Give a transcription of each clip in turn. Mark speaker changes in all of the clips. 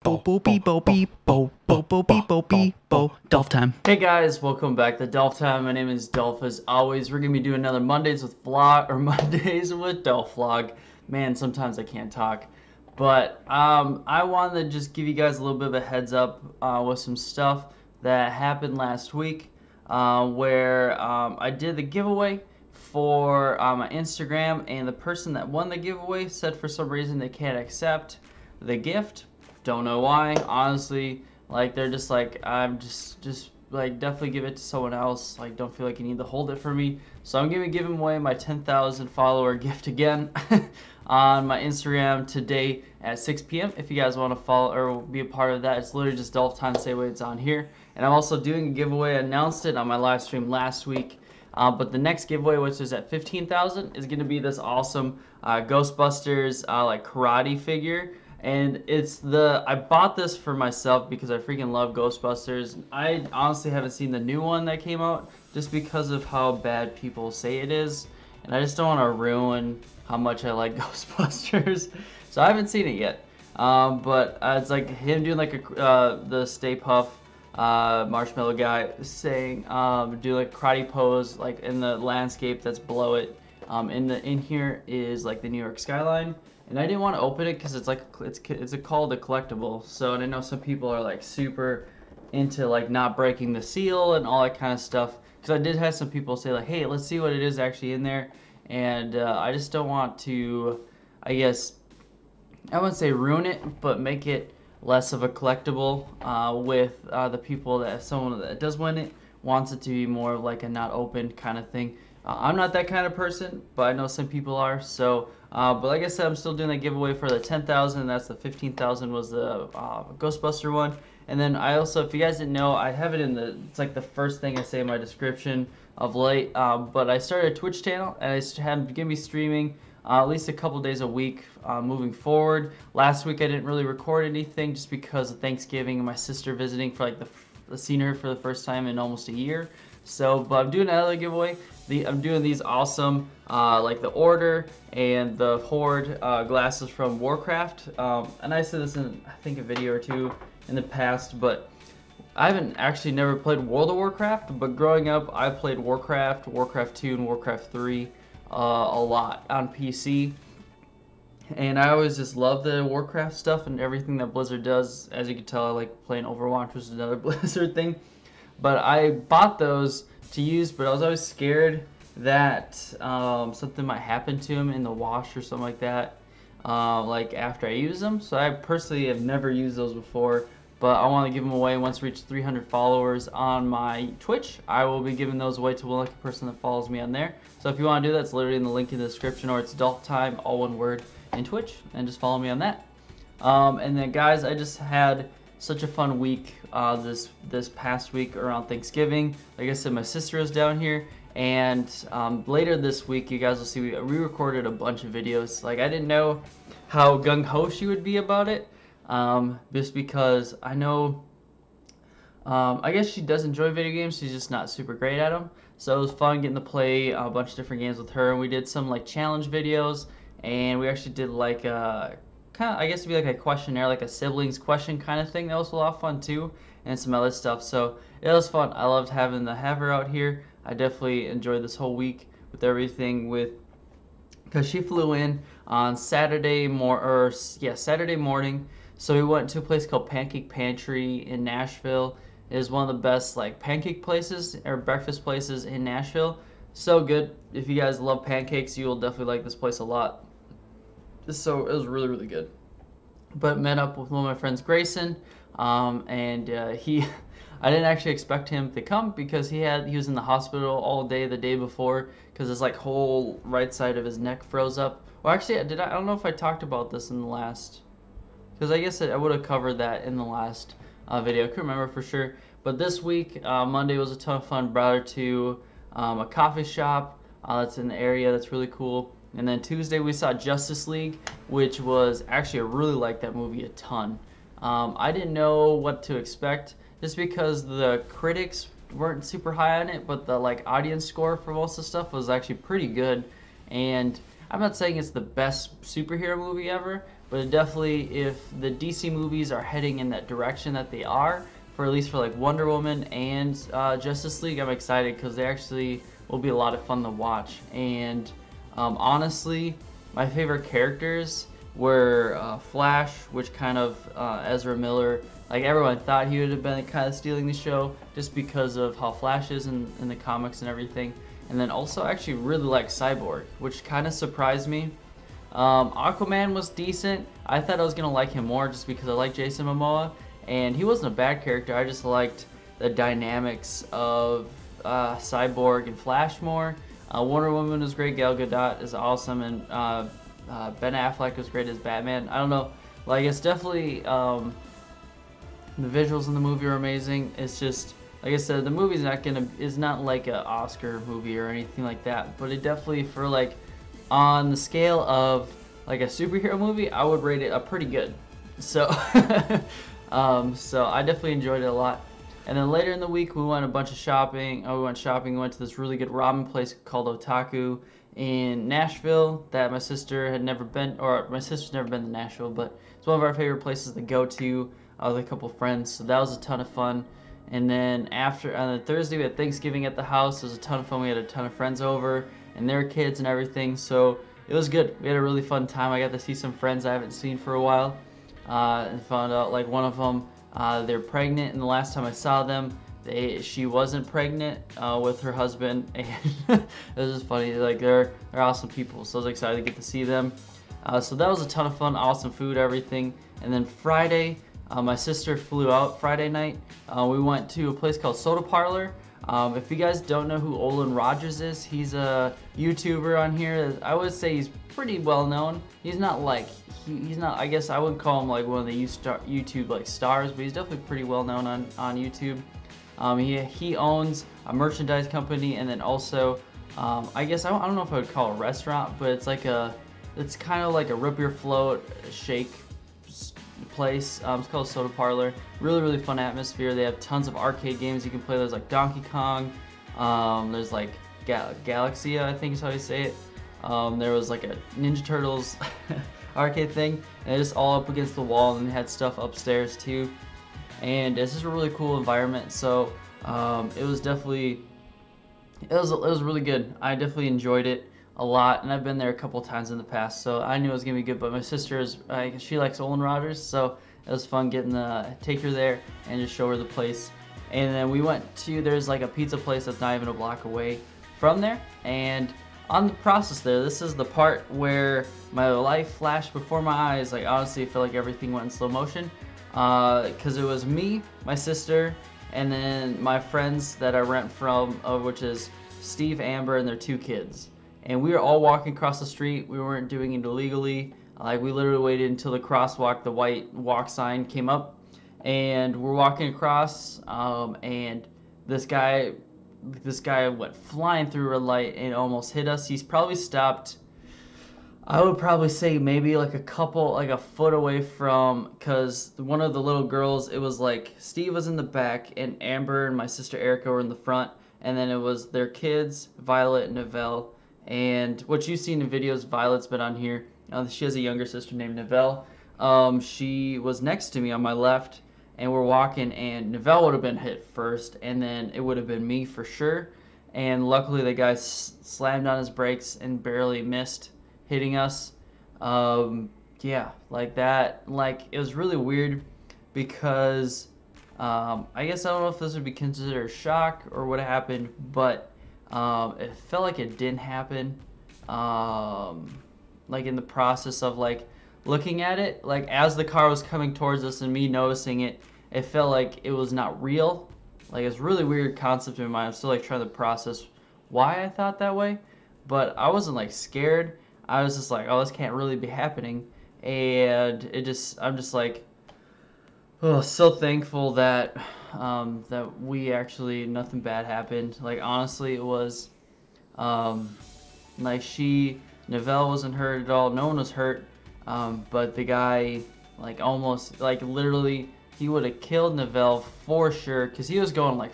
Speaker 1: Dolph time.
Speaker 2: Hey guys, welcome back to Dolph time. My name is Dolph. As always, we're gonna be doing another Mondays with Dolph vlog. Man, sometimes I can't talk, but I wanted to just give you guys a little bit of a heads up with some stuff that happened last week, where I did the giveaway for my Instagram, and the person that won the giveaway said for some reason they can't accept the gift. Don't know why, honestly. Like, they're just like, I'm just like, definitely give it to someone else. Like, don't feel like you need to hold it for me. So I'm gonna be giving away my 10,000 follower gift again on my Instagram today at 6 p.m. If you guys want to follow or be a part of that, it's literally just Dolph time, same way it's on here. And I'm also doing a giveaway. I announced it on my live stream last week. But the next giveaway, which is at 15,000, is gonna be this awesome Ghostbusters like karate figure. And I bought this for myself because I freaking love Ghostbusters. I honestly haven't seen the new one that came out just because of how bad people say it is. And I just don't want to ruin how much I like Ghostbusters. So I haven't seen it yet. But it's like him doing like the Stay Puft marshmallow guy saying, do like karate pose like in the landscape that's below it. In here is like the New York skyline. And I didn't want to open it because it's like it's called a collectible. So, and I know some people are like super into like not breaking the seal and all that kind of stuff. Because I did have some people say like, hey, let's see what it is actually in there. And I just don't want to, I guess, I wouldn't say ruin it, but make it less of a collectible with the people that if someone that does win it wants it to be more of like a not open kind of thing. I'm not that kind of person, but I know some people are. So, but like I said, I'm still doing that giveaway for the 10,000. That's the 15,000 was the Ghostbuster one. And then I also, if you guys didn't know, I have it in the, it's like the first thing I say in my description of late. But I started a Twitch channel, and I'm gonna be streaming at least a couple days a week moving forward. Last week I didn't really record anything just because of Thanksgiving and my sister visiting for like seeing her for the first time in almost a year. So, but I'm doing another giveaway. I'm doing these awesome, like the Order and the Horde glasses from Warcraft. And I said this in, I think, a video or two in the past, but I haven't actually never played World of Warcraft, but growing up, I played Warcraft, Warcraft 2, and Warcraft 3 a lot on PC. And I always just love the Warcraft stuff and everything that Blizzard does. As you can tell, I like playing Overwatch, which is another Blizzard thing. But I bought those to use, but I was always scared that something might happen to them in the wash or something like that, like after I use them. So I personally have never used those before, but I want to give them away. Once we reach 300 followers on my Twitch, I will be giving those away to one lucky person that follows me on there. So if you want to do that, it's literally in the link in the description, or it's Dolph time, all one word, in Twitch, and just follow me on that. And then guys, I just had such a fun week this past week around Thanksgiving. Like I said, my sister is down here, and later this week you guys will see we recorded a bunch of videos. Like, I didn't know how gung-ho she would be about it, just because I know I guess she does enjoy video games, she's just not super great at them. So it was fun getting to play a bunch of different games with her, and we did some like challenge videos, and we actually did like kind of, I guess it'd be like a questionnaire, like a siblings question kind of thing. That was a lot of fun too, and some other stuff. So it was fun. I loved have her out here. I definitely enjoyed this whole week with everything because she flew in on Saturday morning. So we went to a place called Pancake Pantry in Nashville. It is one of the best like pancake places or breakfast places in Nashville. So good. If you guys love pancakes, you will definitely like this place a lot. So it was really, really good. But met up with one of my friends, Grayson, and I didn't actually expect him to come because he was in the hospital all day the day before because his like whole right side of his neck froze up. Well, actually, I don't know if I talked about this in the last, because I guess I would have covered that in the last video. I couldn't remember for sure. But this week, Monday was a ton of fun. Brought her to a coffee shop that's in the area that's really cool. And then Tuesday we saw Justice League, which was actually, I really liked that movie a ton. I didn't know what to expect just because the critics weren't super high on it, but the like audience score for most of the stuff was actually pretty good. And I'm not saying it's the best superhero movie ever, but definitely if the DC movies are heading in that direction that they are, for at least for like Wonder Woman and Justice League, I'm excited because they actually will be a lot of fun to watch. And honestly, my favorite characters were Flash, which kind of Ezra Miller, like everyone thought he would have been kind of stealing the show just because of how Flash is in the comics and everything. And then also I actually really like Cyborg, which kind of surprised me. Aquaman was decent. I thought I was going to like him more just because I like Jason Momoa, and he wasn't a bad character. I just liked the dynamics of Cyborg and Flash more. Wonder Woman was great. Gal Gadot is awesome, and Ben Affleck was great as Batman. I don't know, like it's definitely the visuals in the movie are amazing. It's just like I said, the movie's is not like an Oscar movie or anything like that, but it definitely, for like on the scale of like a superhero movie, I would rate it a pretty good. So so I definitely enjoyed it a lot. And then later in the week, we went a bunch of shopping. We went shopping. We went to this really good ramen place called Otaku in Nashville that my sister had never been, or my sister's never been to Nashville, but it's one of our favorite places to go to with a couple friends. So that was a ton of fun. And then on the Thursday, we had Thanksgiving at the house. It was a ton of fun. We had a ton of friends over and their kids and everything. So it was good. We had a really fun time. I got to see some friends I haven't seen for a while, and found out like one of them, they're pregnant, and the last time I saw them, she wasn't pregnant with her husband, and it was just funny. Like they're awesome people, so I was excited to get to see them. So that was a ton of fun, awesome food, everything. And then Friday, my sister flew out Friday night. We went to a place called Soda Parlor. If you guys don't know who Olin Rogers is, he's a YouTuber on here. I would say he's pretty well known. He's not like, he's not, I guess I wouldn't call him like one of the YouTube like stars, but he's definitely pretty well known on YouTube. He owns a merchandise company, and then also, I guess, I don't know if I would call it a restaurant, but it's kind of like a root beer float shake place. It's called Soda Parlor. Really fun atmosphere. They have tons of arcade games you can play. There's like Donkey Kong. There's like Galaxia, I think is how you say it. There was like a Ninja Turtles arcade thing, and it's all up against the wall, and they had stuff upstairs too. And it's just a really cool environment. So it was really good. I definitely enjoyed it a lot, and I've been there a couple times in the past, so I knew it was gonna be good. But my sister she likes Olin Rogers, so it was fun getting to take her there and just show her the place. And then we went to, there's like a pizza place that's not even a block away from there, and on the process there, this is the part where my life flashed before my eyes. Like honestly, I feel like everything went in slow motion, because it was me, my sister, and then my friends that I rent from, which is Steve, Amber, and their 2 kids. And we were all walking across the street. We weren't doing it illegally. Like we literally waited until the crosswalk, the white walk sign came up, and we're walking across, and this guy went flying through a light and almost hit us. He's probably stopped, I would probably say maybe like a foot away from, because one of the little girls, it was like Steve was in the back and Amber and my sister Erica were in the front, and then it was their kids, Violet and Novelle. And what you've seen in videos, Violet's been on here. She has a younger sister named Novelle. She was next to me on my left, and we're walking, and Novelle would have been hit first, and then it would have been me for sure. And luckily the guy slammed on his brakes and barely missed hitting us. Yeah, like that. Like, it was really weird because I guess I don't know if this would be considered a shock or what happened, but it felt like it didn't happen. Like in the process of like looking at it, like as the car was coming towards us and me noticing it, it felt like it was not real. Like it's a really weird concept in my mind. I'm still like trying to process why I thought that way, but I wasn't like scared. I was just like, oh, this can't really be happening. And I'm just like, oh, so thankful that that we actually, nothing bad happened. Like honestly, it was like Novelle wasn't hurt at all. No one was hurt. But the guy, like almost, like literally, he would have killed Novelle for sure, because he was going like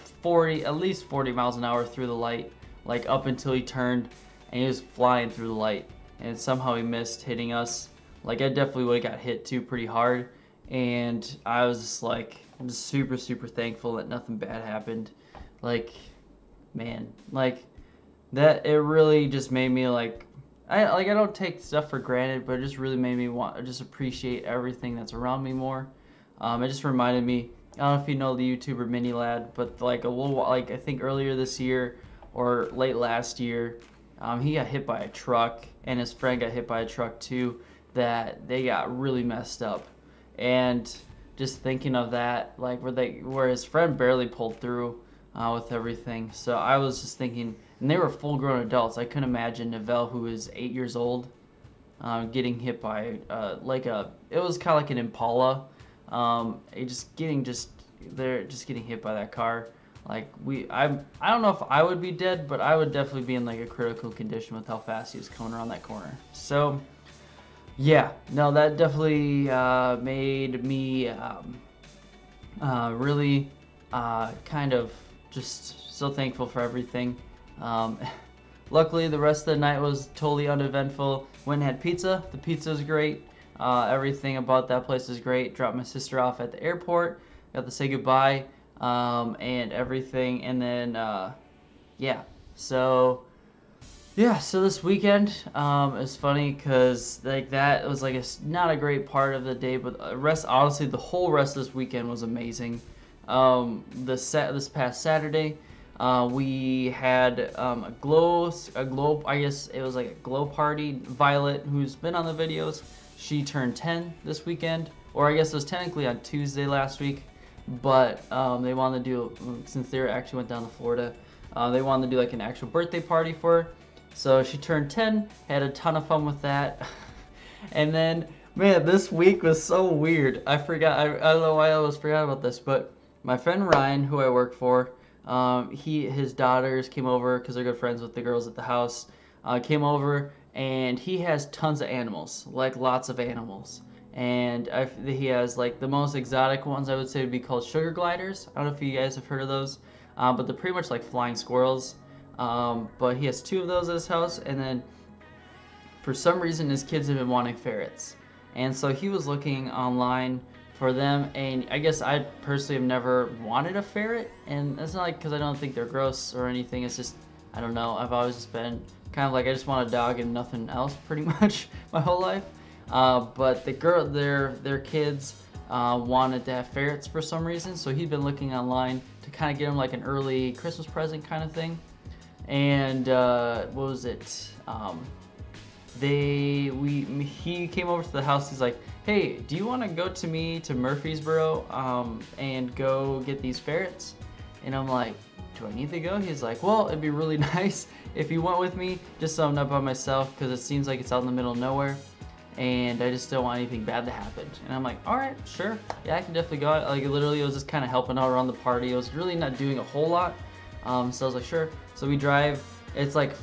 Speaker 2: at least 40 miles an hour through the light, like up until he turned, and he was flying through the light, and somehow he missed hitting us. Like I definitely would have got hit too pretty hard, and I was just like, I'm just super super thankful that nothing bad happened. Like, man, like that it really just made me like I don't take stuff for granted, but it just really made me want to just appreciate everything that's around me more. It just reminded me. I don't know if you know the YouTuber Mini Lad, but like a little like I think earlier this year or late last year, he got hit by a truck, and his friend got hit by a truck too. That they got really messed up, and just thinking of that, like where his friend barely pulled through with everything. So I was just thinking, and they were full-grown adults. I couldn't imagine Neville, who is 8 years old, getting hit by it was kind of like an Impala. They're just getting hit by that car. Like I don't know if I would be dead, but I would definitely be in like a critical condition with how fast he was coming around that corner. So yeah, no, that definitely made me really kind of just so thankful for everything. Luckily, the rest of the night was totally uneventful. Went and had pizza. The pizza was great. Everything about that place is great. Dropped my sister off at the airport. Got to say goodbye and everything. And then, yeah. So this weekend is funny because like that was like not a great part of the day, but honestly, the whole rest of this weekend was amazing. This past Saturday, we had a glow. I guess it was like a glow party. Violet, who's been on the videos, she turned 10 this weekend, or I guess it was technically on Tuesday last week, but they wanted to do, since they actually went down to Florida, they wanted to do like an actual birthday party for her. So she turned 10, had a ton of fun with that. And then, man, this week was so weird. I forgot, I don't know why I almost forgot about this, but my friend Ryan, who I work for, his daughters came over because they're good friends with the girls at the house, came over, and he has tons of animals, like lots of animals. And he has like the most exotic ones I would say would be called sugar gliders. I don't know if you guys have heard of those, but they're pretty much like flying squirrels. But he has 2 of those at his house, and then for some reason his kids have been wanting ferrets, and so he was looking online for them, and I guess I personally have never wanted a ferret, and it's not like because I don't think they're gross or anything, it's just I don't know, I've always just been kind of like I just want a dog and nothing else pretty much my whole life. But their kids wanted to have ferrets for some reason, so he'd been looking online to kind of get them like an early Christmas present kind of thing. And what was it? He came over to the house. He's like, "Hey, do you want to go to Murfreesboro and go get these ferrets?" And I'm like, "Do I need to go?" He's like, "Well, it'd be really nice if you went with me, just so I'm not by myself, because it seems like it's out in the middle of nowhere, and I just don't want anything bad to happen." And I'm like, "All right, sure, yeah, I can definitely go." Like literally, I was just kind of helping out around the party. I was really not doing a whole lot. So I was like, sure. So we drive. It's like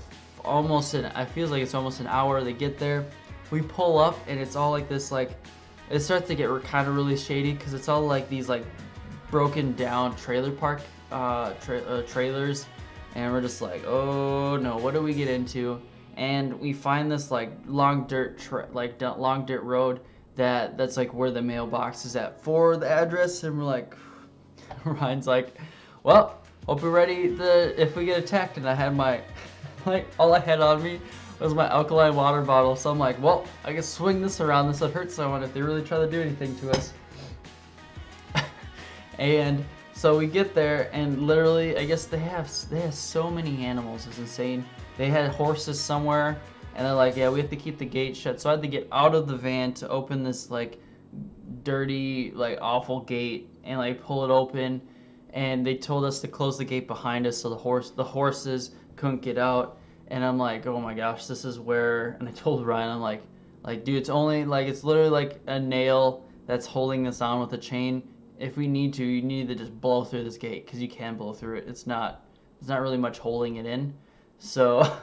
Speaker 2: I feel like it's almost an hour. They get there. We pull up, and it's all like this, like, it starts to get kind of really shady because it's all like these like broken down trailer park trailers, and we're just like, oh no, what do we get into? And we find this like long dirt road that's like where the mailbox is at for the address, and we're like, Ryan's like, well, hope we're ready if we get attacked. And I had my, like, all I had on me was my alkaline water bottle. So I'm like, well, I can swing this around. This would hurt someone if they really try to do anything to us. And so we get there, and literally, I guess they have so many animals. It's insane. They had horses somewhere, and they're like, yeah, we have to keep the gate shut. So I had to get out of the van to open this like dirty, like awful gate, and like pull it open. And they told us to close the gate behind us so the horses couldn't get out. And I'm like, oh my gosh, this is where. And I told Ryan, I'm like, dude, it's literally like a nail that's holding this on with a chain. If we need to, you need to just blow through this gate, because you can blow through it. It's not really much holding it in. So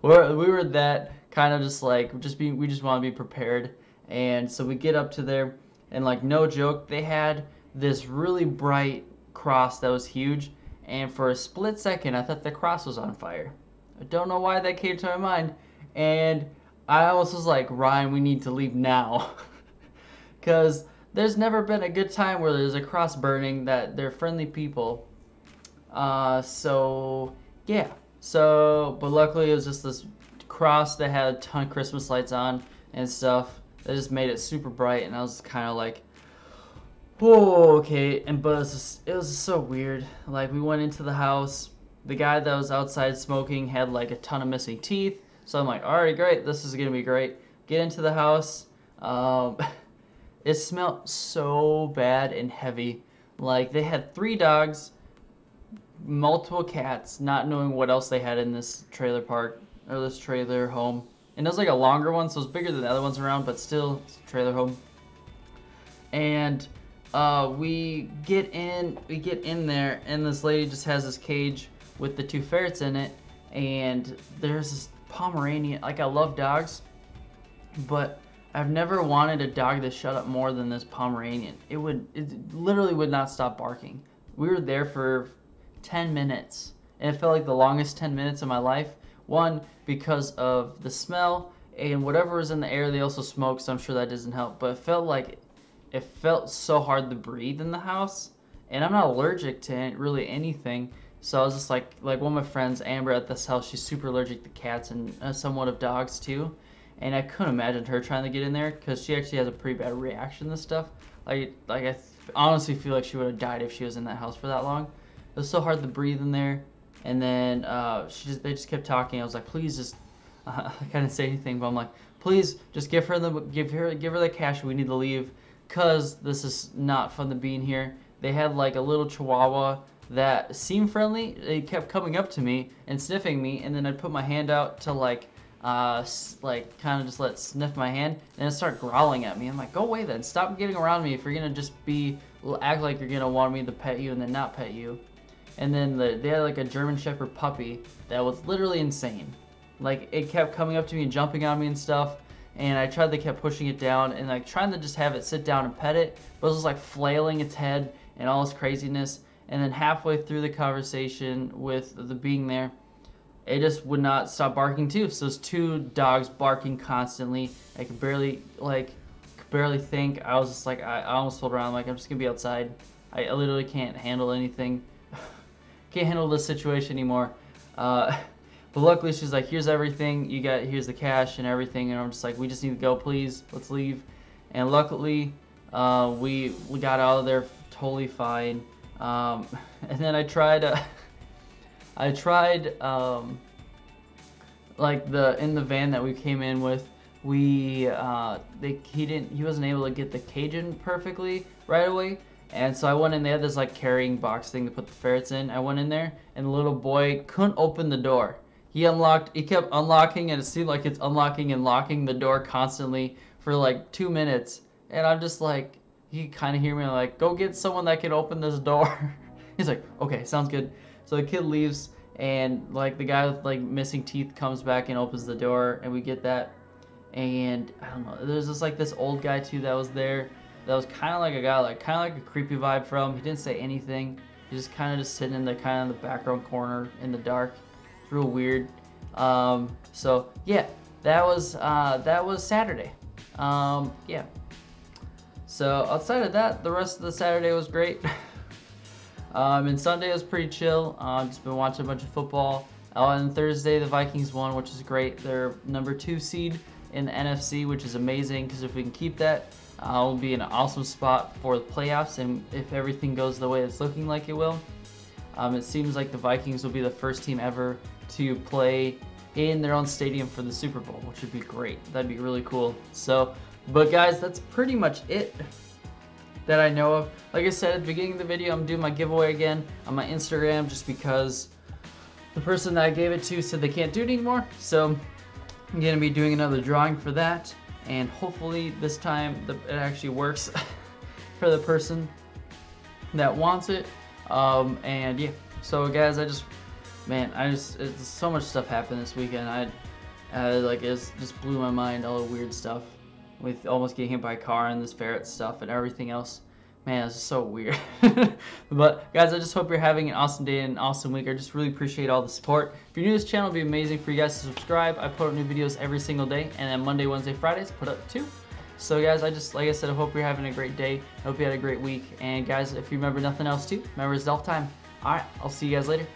Speaker 2: we were that kind of just like we just want to be prepared. And so we get up to there, and like no joke, they had this really bright cross that was huge, and for a split second I thought the cross was on fire. I don't know why that came to my mind, and I almost was like, Ryan, we need to leave now. Because there's never been a good time where there's a cross burning that they're friendly people. So yeah. So, but luckily it was just this cross that had a ton of Christmas lights on and stuff. That just made it super bright, and I was kind of like, oh, okay. And but it was just so weird. Like we went into the house. The guy that was outside smoking had like a ton of missing teeth. So I'm like, all right, great. This is gonna be great. Get into the house. It smelled so bad and heavy. Like they had 3 dogs, multiple cats, not knowing what else they had in this trailer park or this trailer home. And it was like a longer one, so it's bigger than the other ones around, but still, it's a trailer home. And we get in there, and this lady just has this cage with the 2 ferrets in it, and there's this Pomeranian. Like I love dogs, but I've never wanted a dog to shut up more than this Pomeranian. It literally would not stop barking. We were there for 10 minutes, and it felt like the longest 10 minutes of my life. One, because of the smell, and whatever was in the air, they also smoke, so I'm sure that doesn't help. But it felt so hard to breathe in the house, and I'm not allergic to really anything. So I was just like one of my friends, Amber, at this house, she's super allergic to cats and somewhat of dogs too. And I couldn't imagine her trying to get in there because she actually has a pretty bad reaction to stuff. I honestly feel like she would have died if she was in that house for that long. It was so hard to breathe in there. And then they just kept talking. I was like, please just, I couldn't say anything, but I'm like, please just give her the cash. We need to leave because this is not fun to be in here. They had like a little Chihuahua that seemed friendly. It kept coming up to me and sniffing me, and then I'd put my hand out to like kind of just let it sniff my hand, and it started growling at me. I'm like, go away then, stop getting around me if you're gonna just act like you're gonna want me to pet you and then not pet you. And then they had like a German Shepherd puppy that was literally insane. Like it kept coming up to me and jumping on me and stuff, and I kept pushing it down and like trying to just have it sit down and pet it, but it was just like flailing its head and all this craziness. And then halfway through the conversation with the being there, it just would not stop barking too. So there's 2 dogs barking constantly. I could barely think. I was just like, I almost told around like I'm just gonna be outside. I literally can't handle anything. Can't handle this situation anymore. But luckily she's like, here's everything. Here's the cash and everything. And I'm just like, we just need to go, please. Let's leave. And luckily, we got out of there totally fine. And then I tried. Like in the van that we came in with, he wasn't able to get the cage in perfectly right away, and so I went in. They had this like carrying box thing to put the ferrets in. I went in there, and the little boy couldn't open the door. He kept unlocking, and it seemed like it's unlocking and locking the door constantly for like 2 minutes, and I'm just like, he kind of hear me like, go get someone that can open this door. He's like, okay, sounds good. So the kid leaves, and like the guy with like missing teeth comes back and opens the door, and we get that. And I don't know, there's just like this old guy too that was there, that was kind of like a guy, like kind of like a creepy vibe from. He didn't say anything. He just kind of just sitting in the kind of the background corner in the dark. It's real weird. So yeah, that was Saturday. Yeah. So outside of that, the rest of the Saturday was great. And Sunday was pretty chill. Just been watching a bunch of football. On Thursday, the Vikings won, which is great. They're number 2 seed in the NFC, which is amazing because if we can keep that, we'll be in an awesome spot for the playoffs. And if everything goes the way it's looking like it will, it seems like the Vikings will be the first team ever to play in their own stadium for the Super Bowl, which would be great. That'd be really cool. So, but guys, that's pretty much it that I know of. Like I said at the beginning of the video, I'm doing my giveaway again on my Instagram just because the person that I gave it to said they can't do it anymore. So I'm going to be doing another drawing for that, and hopefully this time it actually works for the person that wants it. And yeah, so guys, it's so much stuff happened this weekend. It just blew my mind, all the weird stuff with almost getting hit by a car and this ferret stuff and everything else. Man, this is so weird. But guys, I just hope you're having an awesome day and an awesome week. I just really appreciate all the support. If you're new to this channel, it'd be amazing for you guys to subscribe. I put up new videos every single day, and then Monday, Wednesday, Fridays, put up 2. So guys, like I said, I hope you're having a great day. I hope you had a great week. And guys, if you remember nothing else too, remember it's Dolph time. Alright, I'll see you guys later.